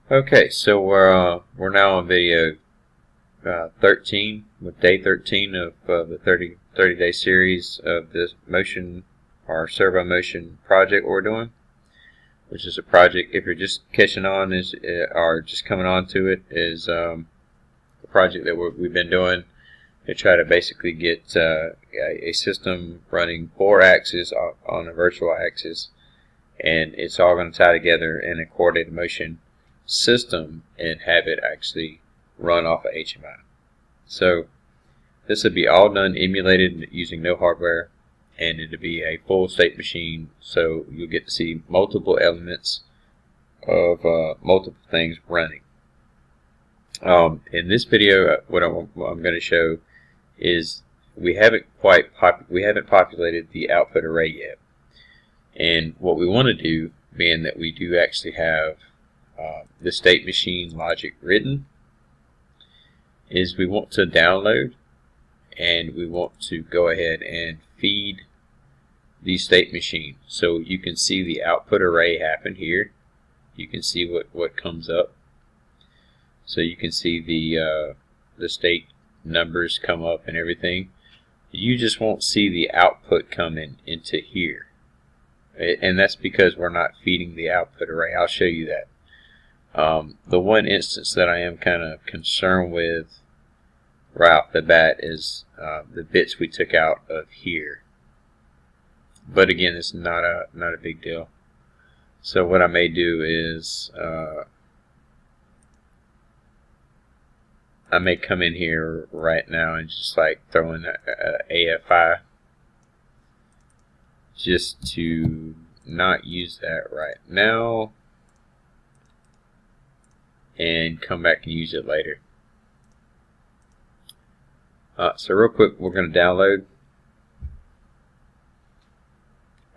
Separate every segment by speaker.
Speaker 1: Okay, so we're now on video 13 with day 13 of the 30-day series of this motion or servo motion project we're doing, which is a project, if you're just catching on or just coming on to it, is a project that we've been doing to try to basically get a system running 4 axes on a virtual axis, and it's all going to tie together in a coordinated motion system and have it actually run off of HMI. So this would be all done emulated using no hardware, and it'll be a full state machine, so you'll get to see multiple elements of multiple things running. In this video, what I'm going to show is we haven't populated the output array yet, and what we want to do, being that we do actually have the state machine logic written, is we want to download and we want to go ahead and feed the state machine. So you can see the output array happen here. You can see what comes up. So you can see the state numbers come up and everything. You just won't see the output come into here. And that's because we're not feeding the output array. I'll show you that. The one instance that I am kind of concerned with right off the bat is the bits we took out of here. But again, it's not a big deal. So what I may do is I may come in here right now and just like throw in AFI just to not use that right now, and come back and use it later. So real quick, we're going to download,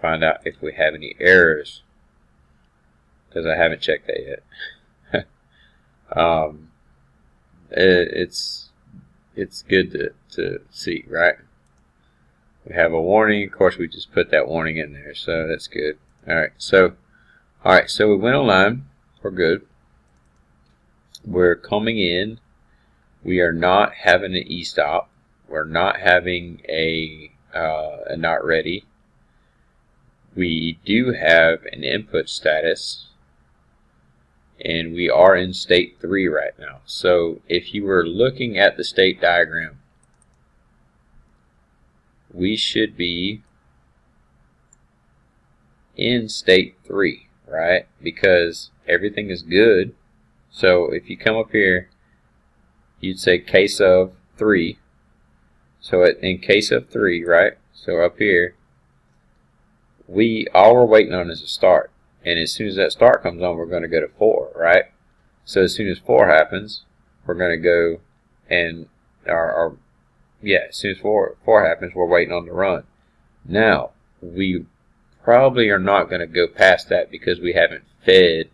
Speaker 1: find out if we have any errors, because I haven't checked that yet. It's good to see, right? We have a warning. Of course, we just put that warning in there, so that's good. Alright, so we went online. We're good. We're coming in. We are not having an e-stop. We're not having a not ready. We do have an input status, and we are in state 3 right now. So if you were looking at the state diagram, we should be in state 3, right? Because everything is good. So if you come up here, you'd say case of 3. So in case of 3, right? So up here, all we're waiting on is a start. And as soon as that start comes on, we're going to go to 4, right? So as soon as 4 happens, we're going to go and as soon as 4 happens, we're waiting on the run. Now, we probably are not going to go past that because we haven't fed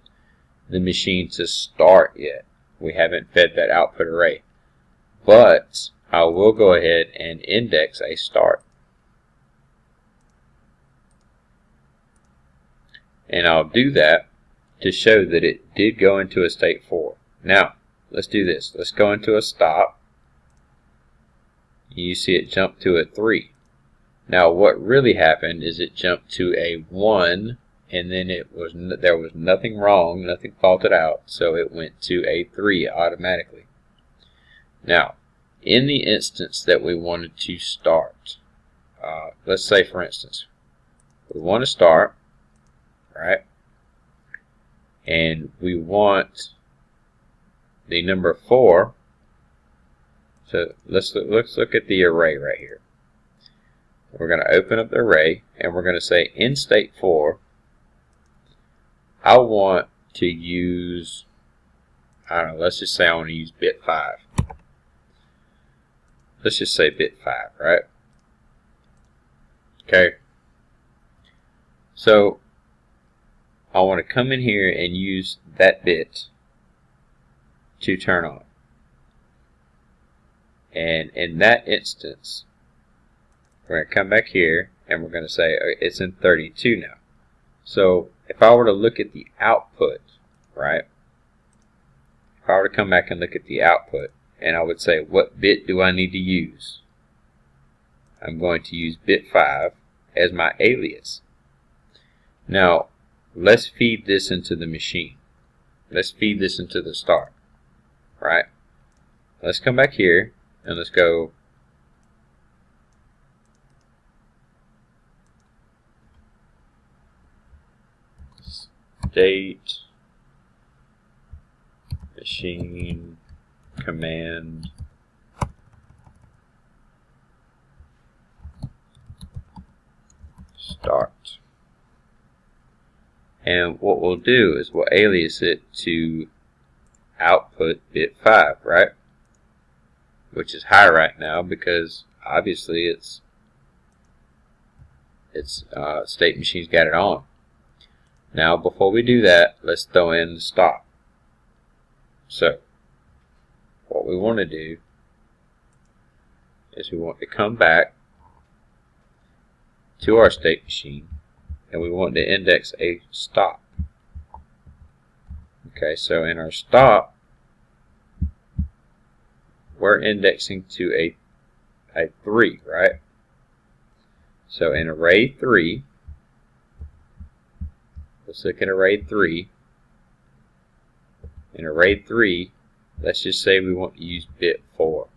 Speaker 1: the machine to start yet. We haven't fed that output array. But I will go ahead and index a start. And I'll do that to show that it did go into a state 4. Now, let's do this. Let's go into a stop. You see it jump to a 3. Now, what really happened is it jumped to a 1, and then there was nothing wrong, nothing faulted out, so it went to a 3 automatically. Now, in the instance that we wanted to start, let's say for instance, we want to start, right? And we want the number 4. So let's look at the array right here. We're going to open up the array, and we're going to say in state 4, I want to use, I don't know, let's just say I want to use bit 5. Let's just say bit 5, right? Okay. So I want to come in here and use that bit to turn on. And in that instance, we're going to come back here and we're going to say it's in 32 now. So if I were to look at the output, right, if I were to come back and look at the output, and I would say, what bit do I need to use? I'm going to use bit 5 as my alias. Now, let's feed this into the machine. Let's feed this into the start, right? Let's come back here and let's go state machine command start. And what we'll do is we'll alias it to output bit 5, right? Which is high right now because obviously it's state machine's got it on. Now before we do that, let's throw in the stop. So what we want to do is we want to come back to our state machine and we want to index a stop. Okay, so in our stop we're indexing to a 3, right? So in array 3, let's look at array 3. In array 3, let's just say we want to use bit 4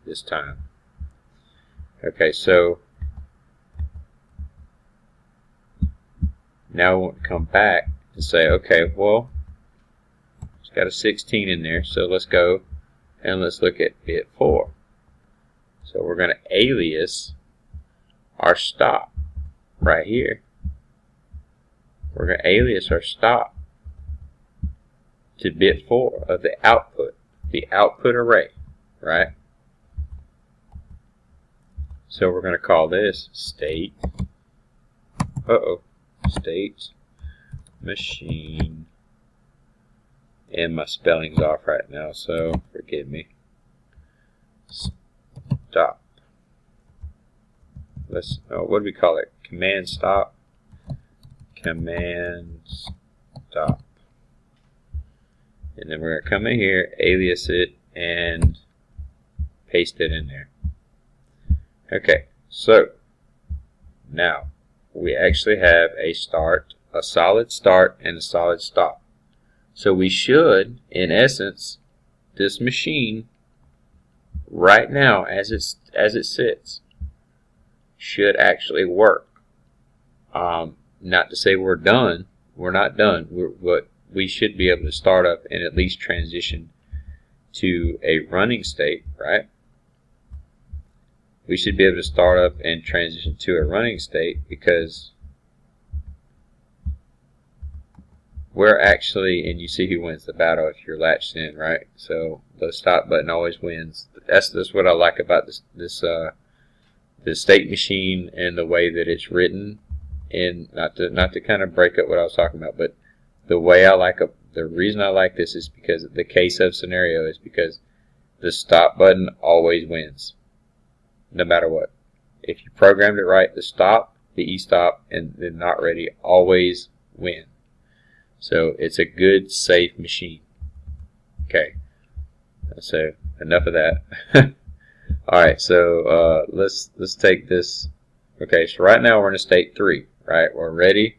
Speaker 1: this time. Okay, so now we want to come back and say, okay, well, it's got a 16 in there, so let's go and let's look at bit 4. So we're going to alias our stop right here. We're going to alias our stop to bit 4 of the output array, right? So we're going to call this state, state machine, and my spelling's off right now, so forgive me. Stop. What do we call it? Command stop. Command stop. And then we're going to come in here, alias it, and paste it in there. Okay, so now we actually have a start, a solid start, and a solid stop. So we should, in essence, this machine right now, as it sits, should actually work. Not to say we're done. We're not done. But we should be able to start up and at least transition to a running state, right? We should be able to start up and transition to a running state because we're actually, and you see who wins the battle if you're latched in, right? So the stop button always wins. That's what I like about this state machine and the way that it's written. And not to kind of break up what I was talking about, but the way I like the reason I like this is because the case of scenario is because the stop button always wins, no matter what. If you programmed it right, the stop, the e-stop, and the not ready always win. So it's a good, safe machine. Okay, so enough of that. All right, so let's take this. Okay, so right now we're in a state 3, right? We're ready.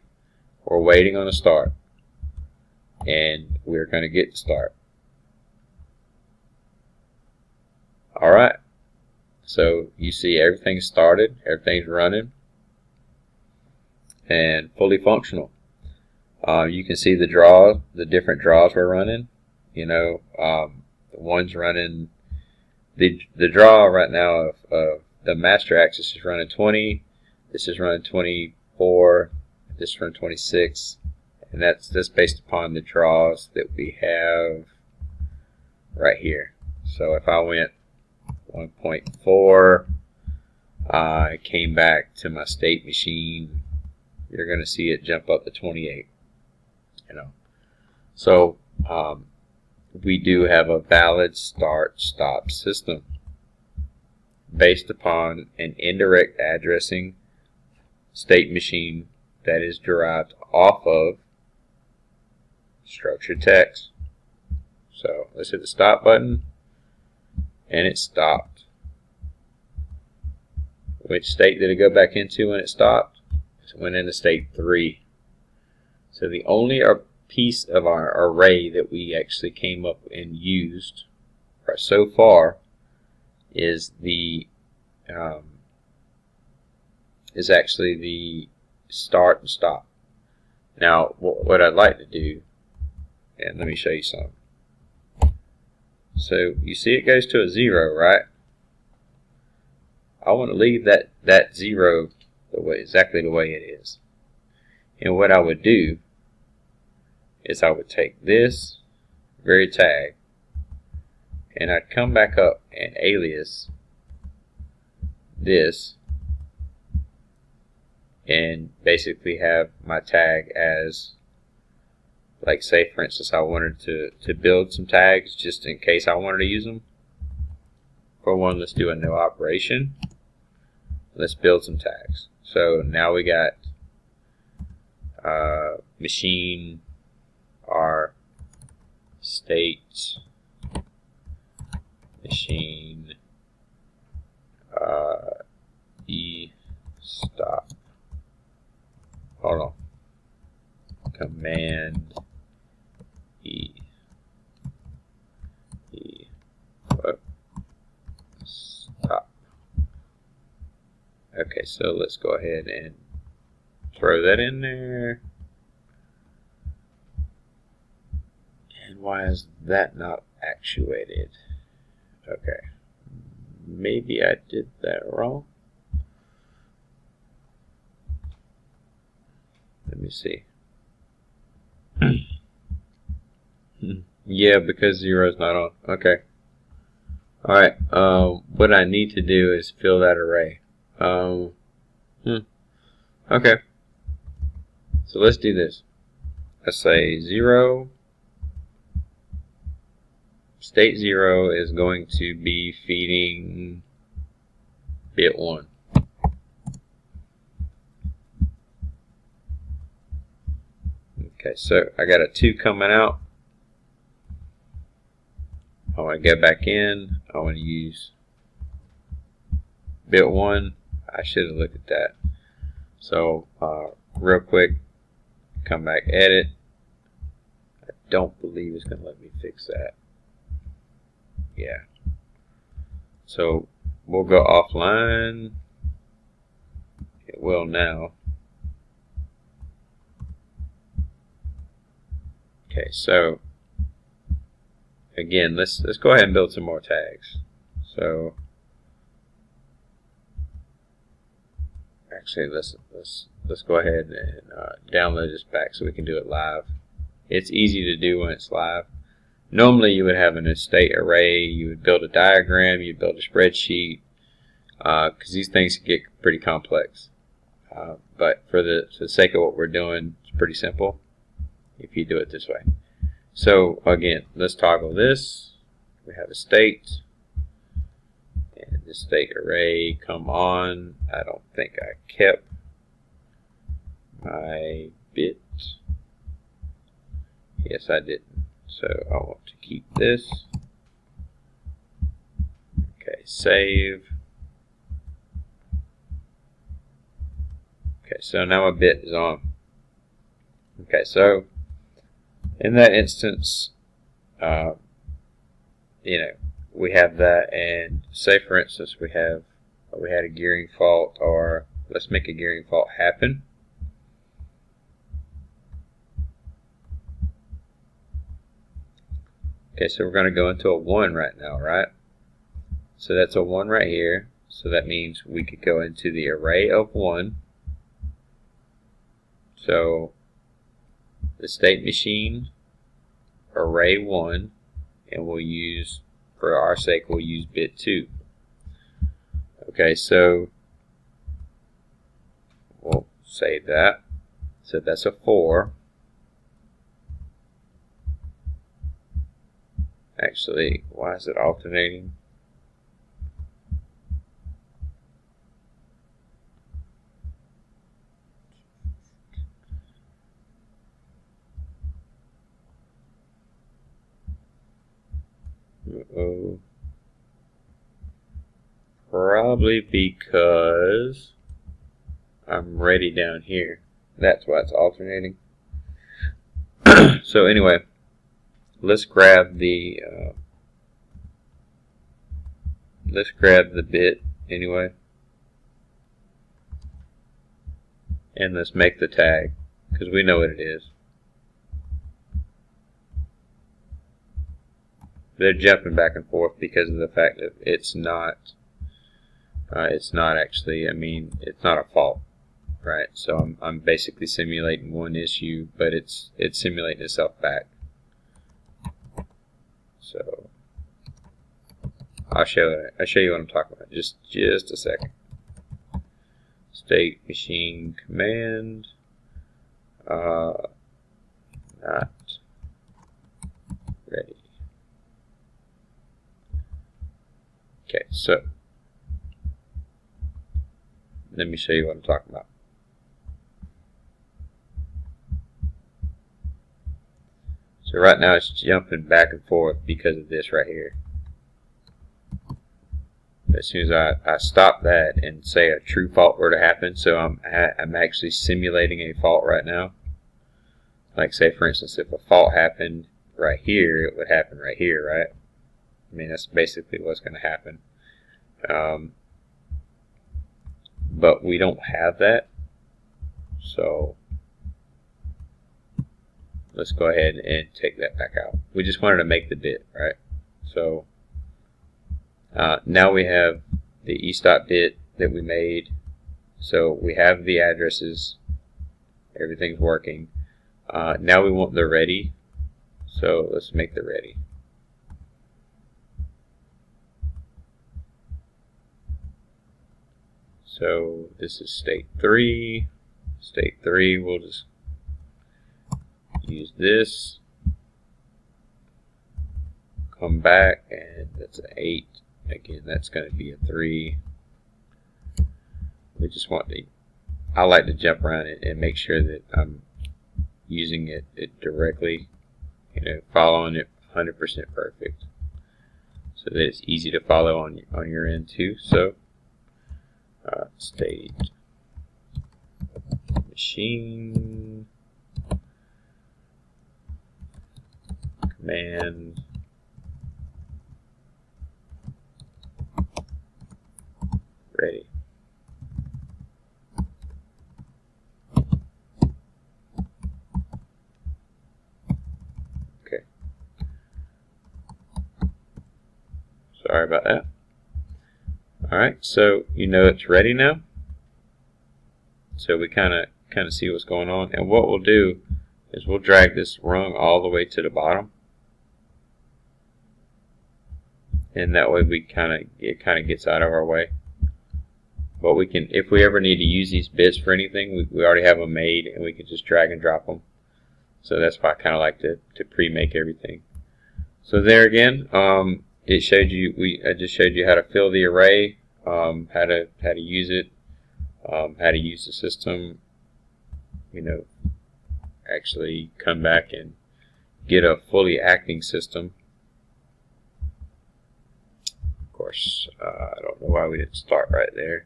Speaker 1: We're waiting on a start, and we're going to get to start. All right. So you see everything's started, everything's running, and fully functional. You can see the different draws we're running. You know, the one's running, the draw right now of the master axis is running 20, this is running 24, this is running 26, and that's based upon the draws that we have right here. So if I went 1.4, I came back to my state machine, you're going to see it jump up to 28. You know, so we do have a valid start-stop system based upon an indirect addressing state machine that is derived off of structured text. So let's hit the stop button, and it stopped. Which state did it go back into when it stopped? It went into state 3. So the only piece of our array that we actually came up and used so far is actually the start and stop. Now, what I'd like to do, and let me show you something. So you see it goes to a 0, right? I want to leave that 0 exactly the way it is. And what I would do is I would take this very tag, and I'd come back up and alias this, and basically have my tag as, like, say for instance I wanted to build some tags just in case I wanted to use them. For one, let's do a no operation. Let's build some tags. So now we got machine R state machine E stop. Hold on. Command E stop. Okay, so let's go ahead and throw that in there. And why is that not actuated? Okay, maybe I did that wrong. Let me see. Yeah, because 0 is not on. Okay. Alright, what I need to do is fill that array. Okay. So let's do this. Let's say 0. State 0 is going to be feeding bit 1. Okay, so I got a 2 coming out. I want to go back in. I want to use bit 1. I should have looked at that. So real quick, come back, edit. I don't believe it's going to let me fix that. Yeah. So we'll go offline. It will now. Okay, so again, let's go ahead and build some more tags. So actually, let's go ahead and download this back so we can do it live. It's easy to do when it's live. Normally, you would have an estate array. You would build a diagram. You'd build a spreadsheet because these things can get pretty complex. But for the sake of what we're doing, it's pretty simple if you do it this way. So again, let's toggle this. We have a state, and the state array, come on. I don't think I kept my bit. Yes, I didn't. So I want to keep this. Okay, save. Okay, so now my bit is on. Okay, so in that instance, you know, we have that, and say for instance we had a gearing fault, or let's make a gearing fault happen. Okay, so we're going to go into a 1 right now, right? So that's a 1 right here. So that means we could go into the array of 1. So the state machine array 1, and we'll use, for our sake, we'll use bit 2. Okay, so we'll save that. So that's a 4. Actually, why is it alternating? Oh. Probably because I'm ready down here. That's why it's alternating. So anyway, let's grab the bit anyway, and let's make the tag because we know what it is. They're jumping back and forth because of the fact that it's not actually, I mean, it's not a fault, right? So I'm basically simulating one issue, but it's simulating itself back. So I'll show you what I'm talking about. Just a second. State machine command not ready. Okay, so let me show you what I'm talking about. So right now it's jumping back and forth because of this right here. As soon as I stop that and say a true fault were to happen, so I'm actually simulating a fault right now. Like say for instance, if a fault happened right here, it would happen right here, right? I mean that's basically what's going to happen. But we don't have that, so let's go ahead and take that back out. We just wanted to make the bit, right? So now we have the e-stop bit that we made. So we have the addresses, everything's working. Now we want the ready, so let's make the ready. So this is state 3. State 3, we'll just use this. Come back, and that's an 8. Again, that's going to be a 3. We just want to, I like to jump around it and make sure that I'm using it directly, you know, following it 100% perfect, so that it's easy to follow on your end too. So state machine command ready. Okay. Sorry about that. Alright, so you know it's ready now. So we kind of see what's going on, and what we'll do is we'll drag this rung all the way to the bottom, and that way it kind of gets out of our way. But we can, if we ever need to use these bits for anything, we already have them made, and we can just drag and drop them. So that's why I kind of like to pre-make everything. So there again, it showed you. I just showed you how to fill the array, how to use it, how to use the system. You know, actually come back and get a fully acting system. Of course, I don't know why we didn't start right there.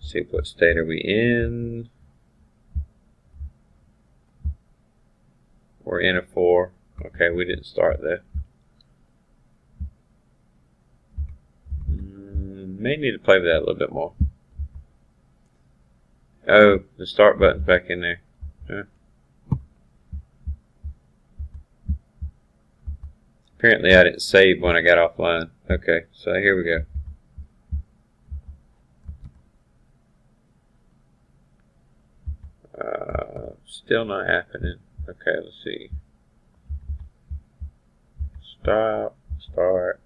Speaker 1: See what state are we in. We're in a 4. Okay, we didn't start there. May need to play with that a little bit more. Oh, the start button's back in there. Huh. Apparently I didn't save when I got offline. Okay, so here we go. Still not happening. Okay, let's see. Stop, start.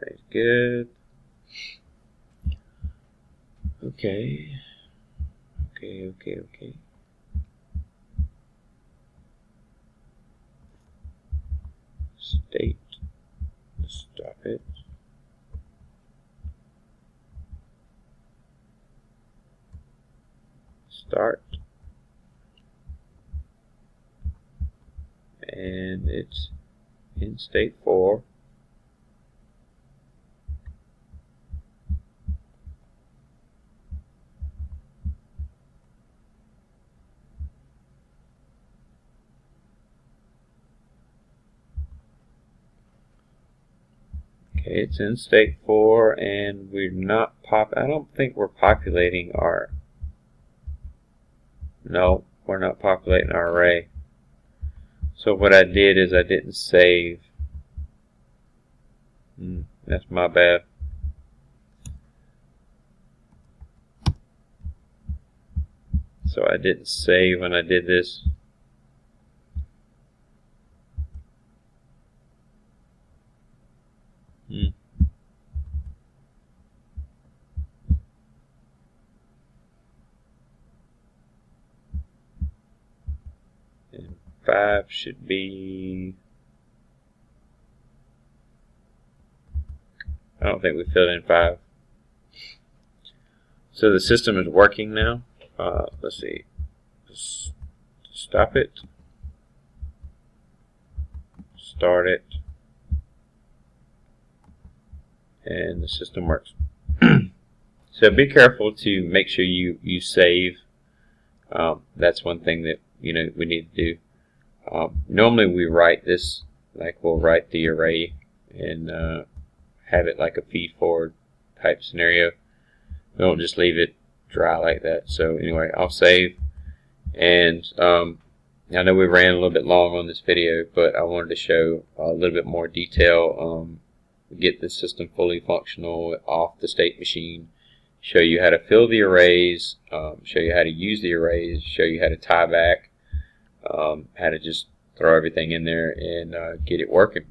Speaker 1: That's good. Okay. Okay. State. Stop it. Start. And it's in state 4. Okay, it's in state 4, and we're not I don't think we're populating our. No, we're not populating our array. So what I did is I didn't save. That's my bad. So I didn't save when I did this. And 5 should be. I don't think we filled in 5. So the system is working now. Let's see. Just stop it. Start it. And the system works. So be careful to make sure you save. That's one thing that we need to do. Normally we write this, like we'll write the array and have it like a feed forward type scenario. We don't just leave it dry like that. So anyway, I'll save. And I know we ran a little bit long on this video, but I wanted to show a little bit more detail. Get the system fully functional off the state machine, show you how to fill the arrays, show you how to use the arrays, show you how to tie back, how to just throw everything in there and get it working.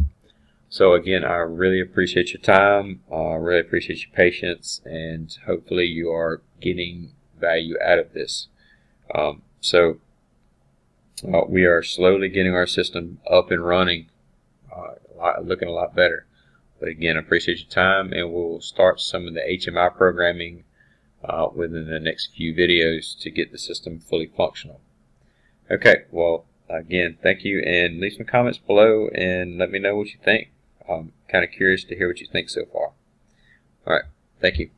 Speaker 1: So again, I really appreciate your time, I really appreciate your patience, and hopefully you are getting value out of this. We are slowly getting our system up and running, looking a lot better. But again, I appreciate your time, and we'll start some of the HMI programming within the next few videos to get the system fully functional. Okay, well, again, thank you, and leave some comments below and let me know what you think. I'm kind of curious to hear what you think so far. All right, thank you.